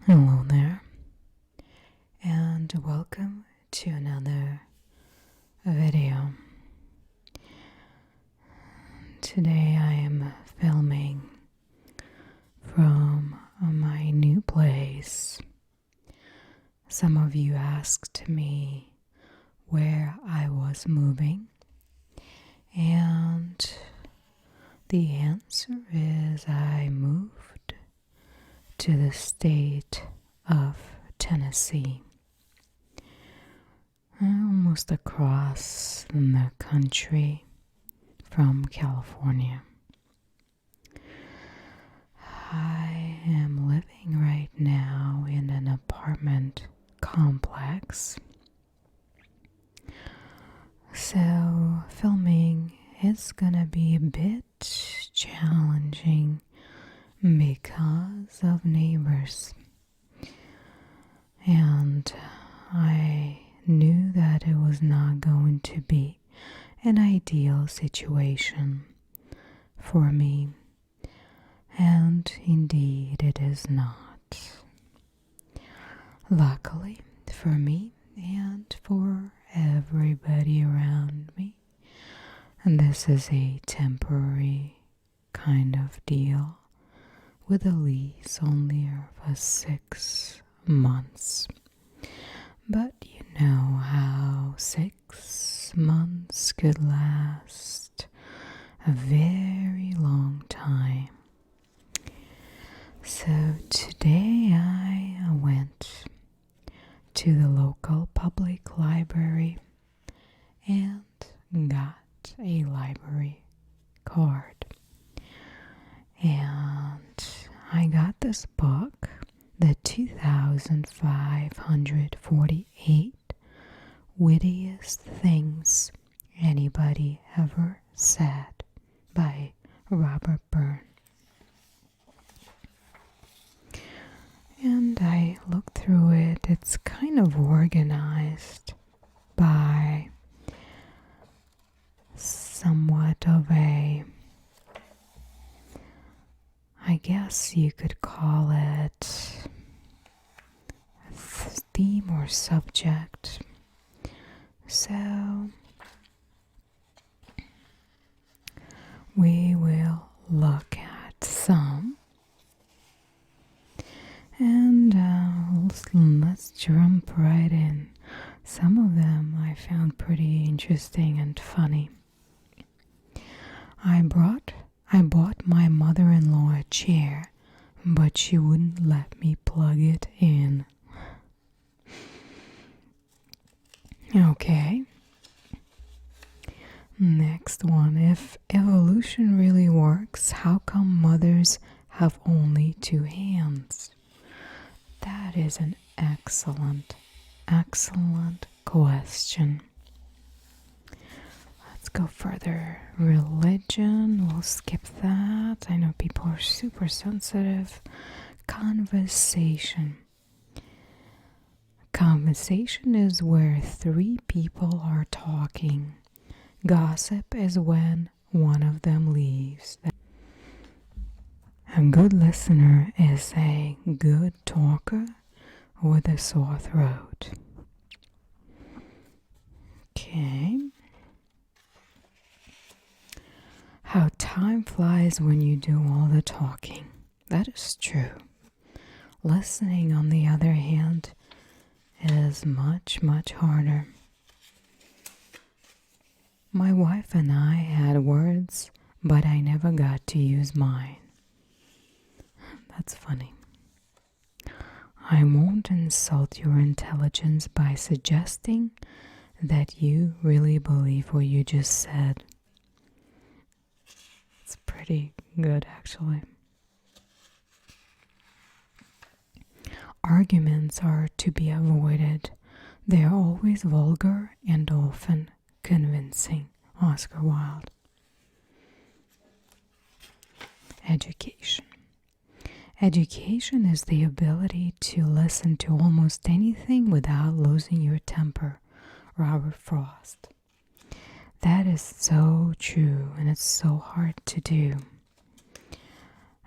Hello there, and welcome to another video. Today I am filming from my new place. Some of you asked me where I was moving, and the answer is I moved to the state of Tennessee, almost across the country from California. I am living right now in an apartment complex, so filming is gonna be a bit challenging because of neighbors, and I knew that it was not going to be an ideal situation for me, and indeed it is not. Luckily for me and for everybody around me, and this is a temporary kind of deal with a lease only of 6 months. But you know how 6 months could last a very long time. So today I went to the local public library and got a library card. And I got this book, the 2548 Wittiest Things Anybody Ever Said by Robert Byrne. And I looked through it. It's kind of organized by somewhat of a, I guess you could call it theme or subject. So we will look at some, and let's jump right in. Some of them I found pretty interesting and funny. I bought my mother-in-law a chair, but she wouldn't let me plug it in. Okay. Next one. If evolution really works, how come mothers have only 2 hands? That is an excellent question. Let's go further. Religion, we'll skip that. I know people are super sensitive. Conversation. Conversation is where 3 people are talking. Gossip is when one of them leaves. A good listener is a good talker with a sore throat. Okay. How time flies when you do all the talking. That is true. Listening, on the other hand, is much harder. My wife and I had words, but I never got to use mine. That's funny. I won't insult your intelligence by suggesting that you really believe what you just said. It's pretty good, actually. Arguments are to be avoided. They are always vulgar and often convincing. Oscar Wilde. Education. Education is the ability to listen to almost anything without losing your temper. Robert Frost. That is so true, and it's so hard to do,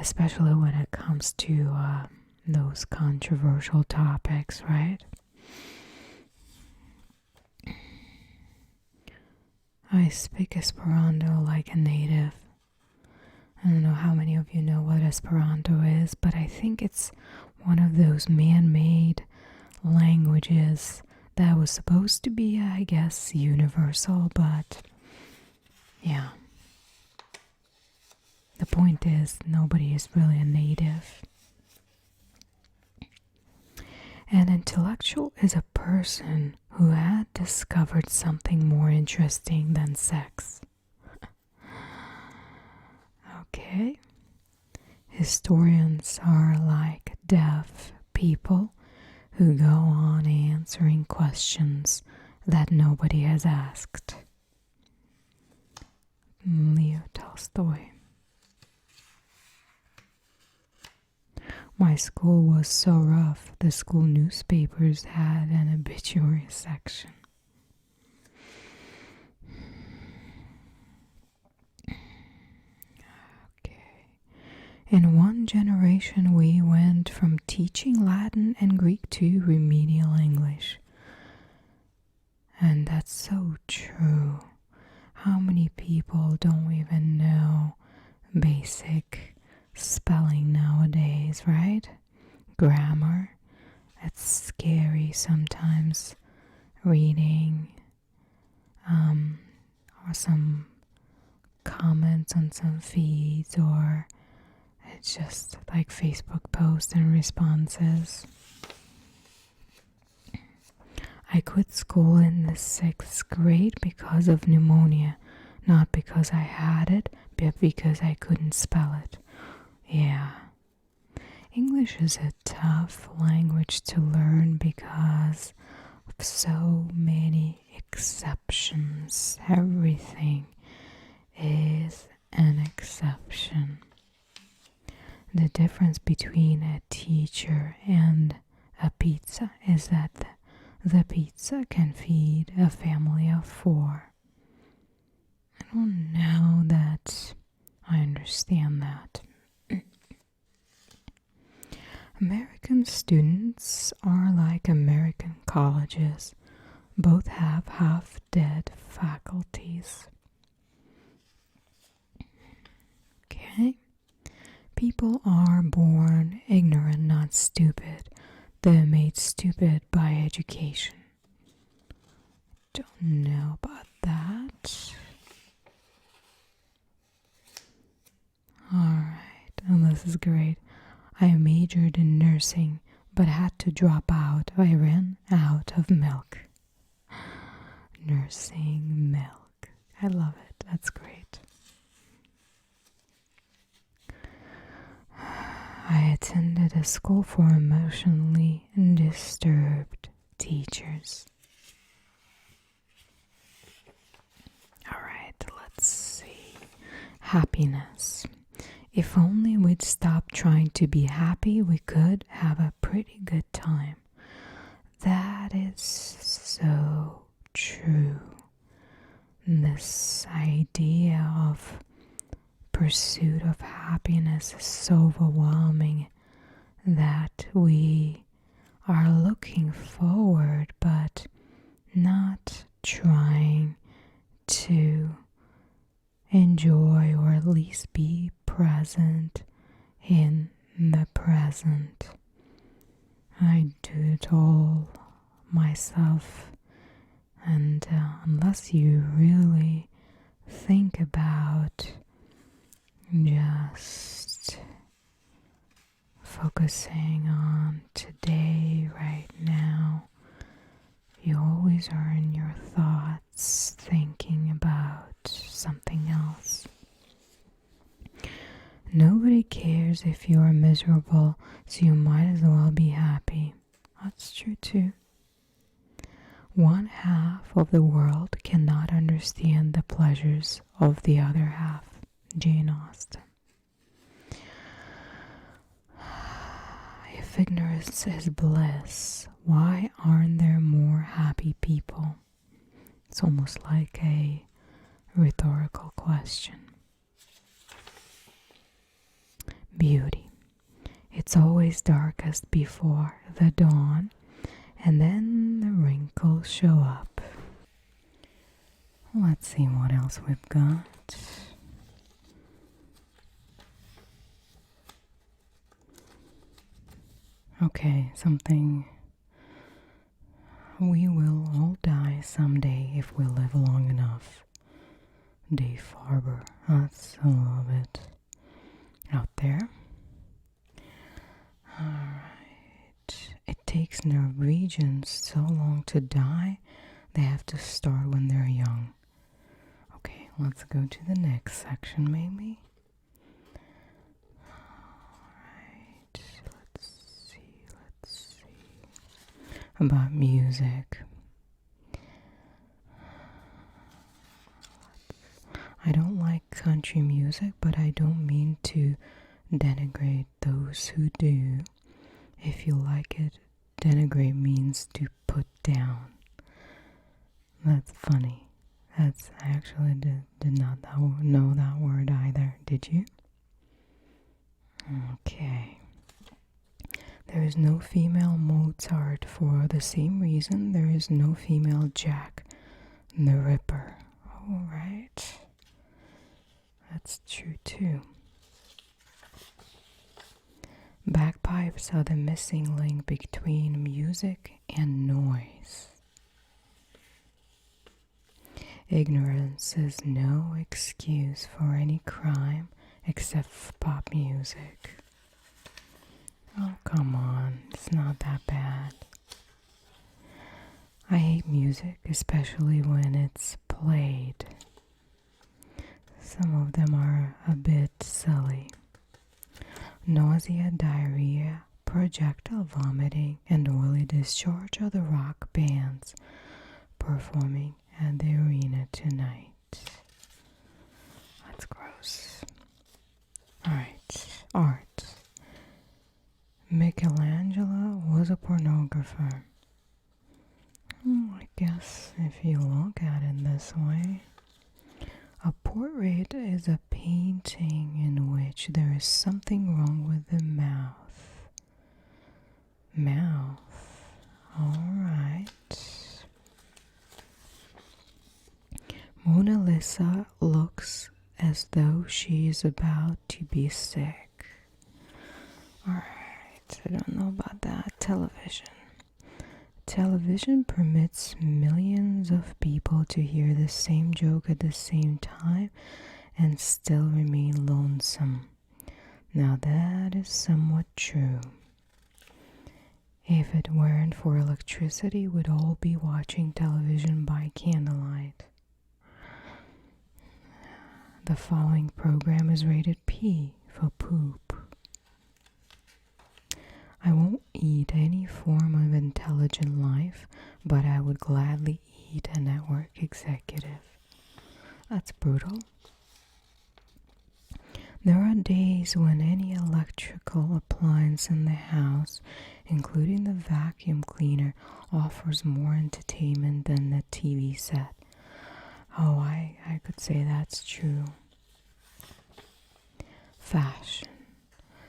especially when it comes to those controversial topics, right? I speak Esperanto like a native. I don't know how many of you know what Esperanto is, but I think it's one of those man-made languages that was supposed to be, I guess, universal, but yeah. The point is, nobody is really a native. An intellectual is a person who had discovered something more interesting than sex. Okay. Historians are like deaf people who go on answering questions that nobody has asked. Leo Tolstoy. My school was so rough, the school newspapers had an obituary section. In one generation, we went from teaching Latin and Greek to remedial English. And that's so true. How many people don't even know basic spelling nowadays, right? Grammar. It's scary sometimes reading or some comments on some feeds, or it's just like Facebook posts and responses. I quit school in the 6th grade because of pneumonia, not because I had it, but because I couldn't spell it. Yeah. English is a tough language to learn because of so many exceptions. Everything is an exception. The difference between a teacher and a pizza is that the pizza can feed a family of 4. I don't know that I understand that. American students are like American colleges. Both have half-dead faculties. Okay? People are born ignorant, not stupid. They're made stupid by education. Don't know about that. Alright, and this is great. I majored in nursing, but had to drop out. I ran out of milk. Nursing milk. I love it. That's great. I attended a school for emotionally disturbed teachers. Alright, let's see. Happiness. If only we'd stop trying to be happy, we could have a pretty good time. That is so true. This idea of pursuit of happiness is so overwhelming that we are looking forward but not trying to enjoy or at least be present in the present. I do it all myself, and unless you really think about just focusing on today, right now, you always are in your thoughts thinking about something else. Nobody cares if you are miserable, so you might as well be happy. That's true too. 1/2 of the world cannot understand the pleasures of the other half. Jane Austen. If ignorance is bliss, why aren't there more happy people? It's almost like a rhetorical question. Beauty. It It's always darkest before the dawn, and then the wrinkles show up. Let's see what else we've got. Okay, something. We will all die someday if we live long enough. Dave Farber. That's a little bit out there. Alright. It takes Norwegians so long to die, they have to start when they're young. Okay, let's go to the next section maybe. Alright, let's see. About music. I don't like country music, but I don't mean to denigrate those who do. If you like it, denigrate means to put down. That's funny. I actually did not know that word either. Did you? Okay. There is no female Mozart for the same reason there is no female Jack the Ripper. Alright. That's true too. Bagpipes are the missing link between music and noise. Ignorance is no excuse for any crime except for pop music. Oh, come on. It's not that bad. I hate music, especially when it's played. Some of them are a bit silly. Nausea, diarrhea, projectile vomiting, and oily discharge are the rock bands performing at the arena tonight. That's gross. Alright, art. Michelangelo was a pornographer. I guess if you look at it this way. A portrait is a painting in which there is something wrong with the mouth. Mouth. Alright. Mona Lisa looks as though she is about to be sick. Alright, I don't know about that. Television. Television permits millions of people to hear the same joke at the same time and still remain lonesome. Now that is somewhat true. If it weren't for electricity, we'd all be watching television by candlelight. The following program is rated P for poop. I won't eat any form of intelligent life, but I would gladly eat a network executive. That's brutal. There are days when any electrical appliance in the house, including the vacuum cleaner, offers more entertainment than the TV set. Oh, I could say that's true. Fashion.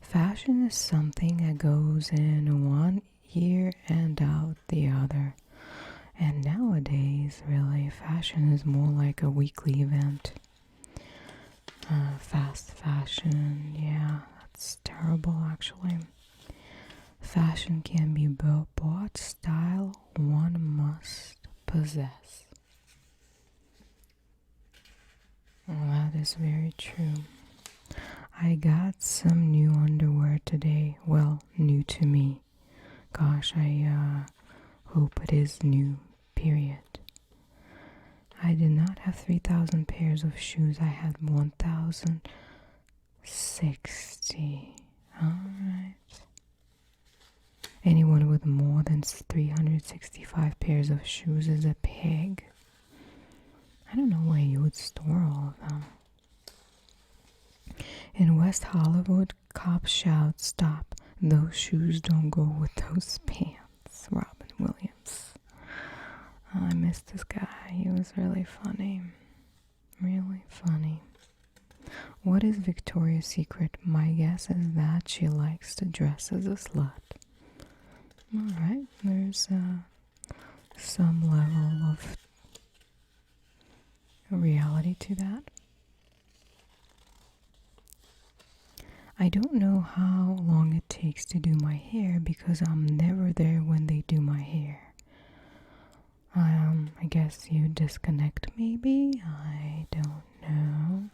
Fashion is something that goes in one ear and out the other. And nowadays, really, fashion is more like a weekly event. Fast fashion, yeah, that's terrible actually. Fashion can be bought, style one must possess. Well, that is very true. I got some new underwear today. Well, new to me. Gosh, I hope it is new, period. I did not have 3,000 pairs of shoes. I had 1,060. Alright. Anyone with more than 365 pairs of shoes is a pig. I don't know where you would store all of them. In West Hollywood, cops shout, "Stop, those shoes don't go with those pants." Robin Williams. I missed this guy. He was really funny. Really funny. What is Victoria's secret? My guess is that she likes to dress as a slut. Alright, there's some level of reality to that. I don't know how long it takes to do my hair because I'm never there when they do my hair. I guess you disconnect maybe? I don't know.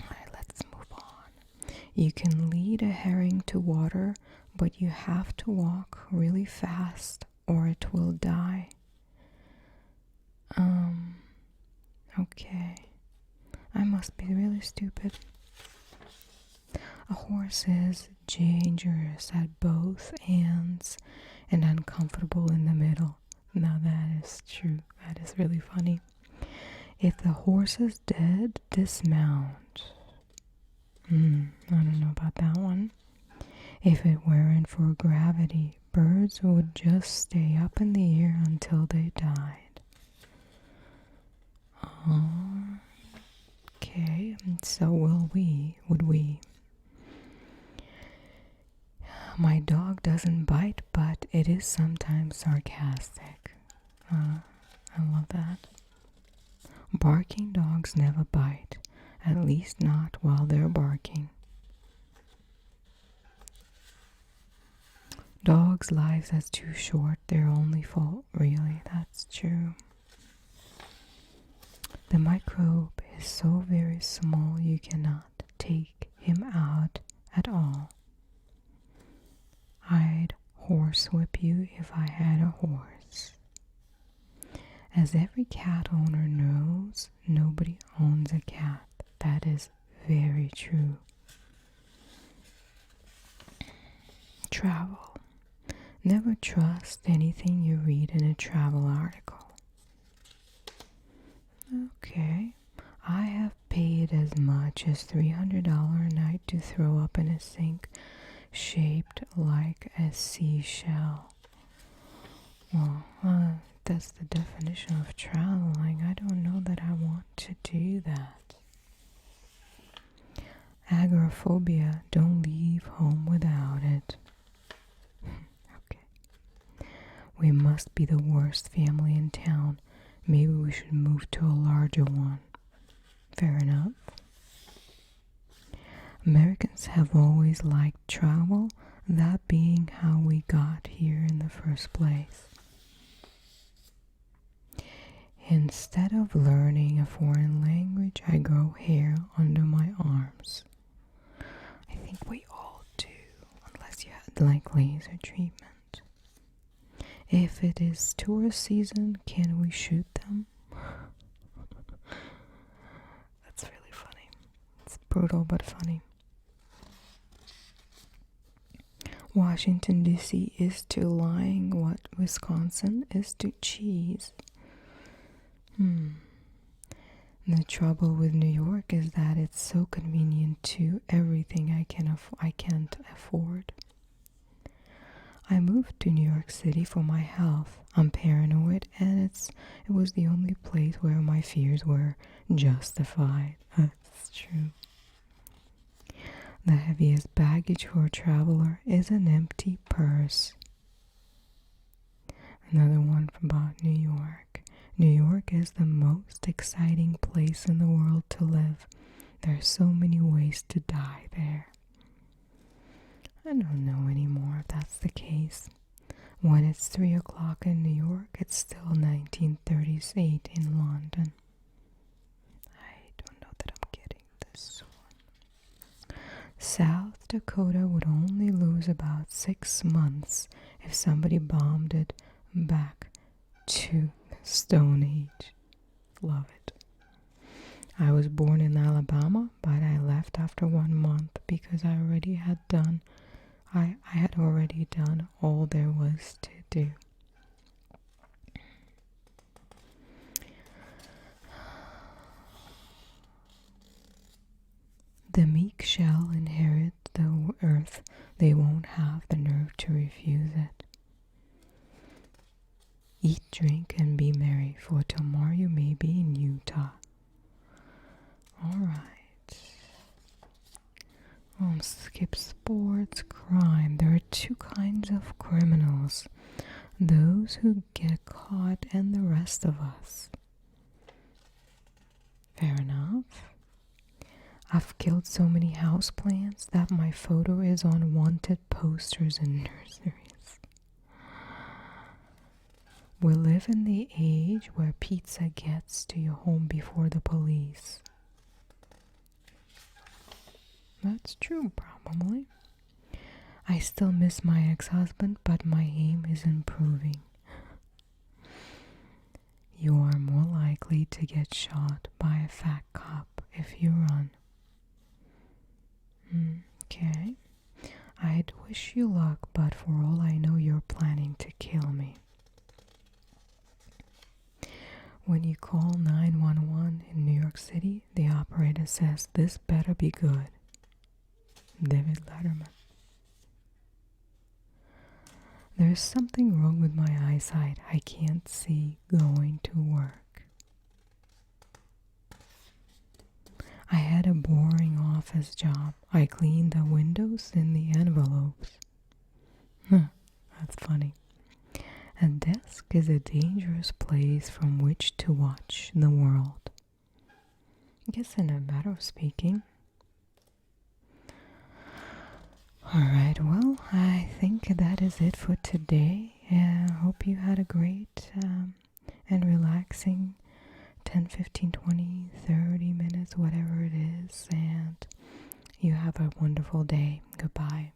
Alright, let's move on. You can lead a herring to water, but you have to walk really fast or it will die. Okay. I must be really stupid. A horse is dangerous at both ends and uncomfortable in the middle. Now that is true. That is really funny. If the horse is dead, dismount. I don't know about that one. If it weren't for gravity, birds would just stay up in the air until they died. Okay, so would we. My dog doesn't bite, but it is sometimes sarcastic. I love that. Barking dogs never bite, at least not while they're barking. Dogs' lives are too short, their only fault, really, that's true. The microbe is so very small you cannot take him out at all. I'd horsewhip you if I had a horse. As every cat owner knows, nobody owns a cat. That is very true. Travel. Never trust anything you read in a travel article. Okay, I have paid as much as $300 a night to throw up in a sink shaped like a seashell. Well, that's the definition of traveling. I don't know that I want to do that. Agoraphobia, don't leave home without it. Okay. We must be the worst family in town. Maybe we should move to a larger one. Fair enough. Americans have always liked travel, that being how we got here in the first place. Instead of learning a foreign language, I grow hair under my arms. I think we all do, unless you had like laser treatment. If it is tourist season, can we shoot them? That's really funny. It's brutal but funny. Washington, D.C. is to lying what Wisconsin is to cheese. The trouble with New York is that it's so convenient to everything I can't afford. I moved to New York City for my health. I'm paranoid, and it was the only place where my fears were justified. That's true. The heaviest baggage for a traveler is an empty purse. Another one about New York. New York is the most exciting place in the world to live. There are so many ways to die there. I don't know anymore if that's the case. When it's 3 o'clock in New York, it's still 1938 in London. I don't know that I'm getting this one. South Dakota would only lose about 6 months if somebody bombed it back to the Stone Age. Love it. I was born in Alabama, but I left after 1 month because I had already done all there was to do. The meek shall inherit the earth. They won't have the nerve to refuse it. Eat, drink, and be merry, for tomorrow you may be in Utah. Skip sports, crime. There are two kinds of criminals: those who get caught and the rest of us. Fair enough. I've killed so many houseplants that my photo is on wanted posters in nurseries. We live in the age where pizza gets to your home before the police. That's true, probably. I still miss my ex-husband, but my aim is improving. You are more likely to get shot by a fat cop if you run. Okay. I'd wish you luck, but for all I know, you're planning to kill me. When you call 911 in New York City, the operator says, "This better be good." David Letterman. There's something wrong with my eyesight. I can't see going to work. I had a boring office job. I cleaned the windows in the envelopes. That's funny. A desk is a dangerous place from which to watch the world. I guess in a matter of speaking. Alright, well, I think that is it for today. I hope you had a great and relaxing 10, 15, 20, 30 minutes, whatever it is, and you have a wonderful day. Goodbye.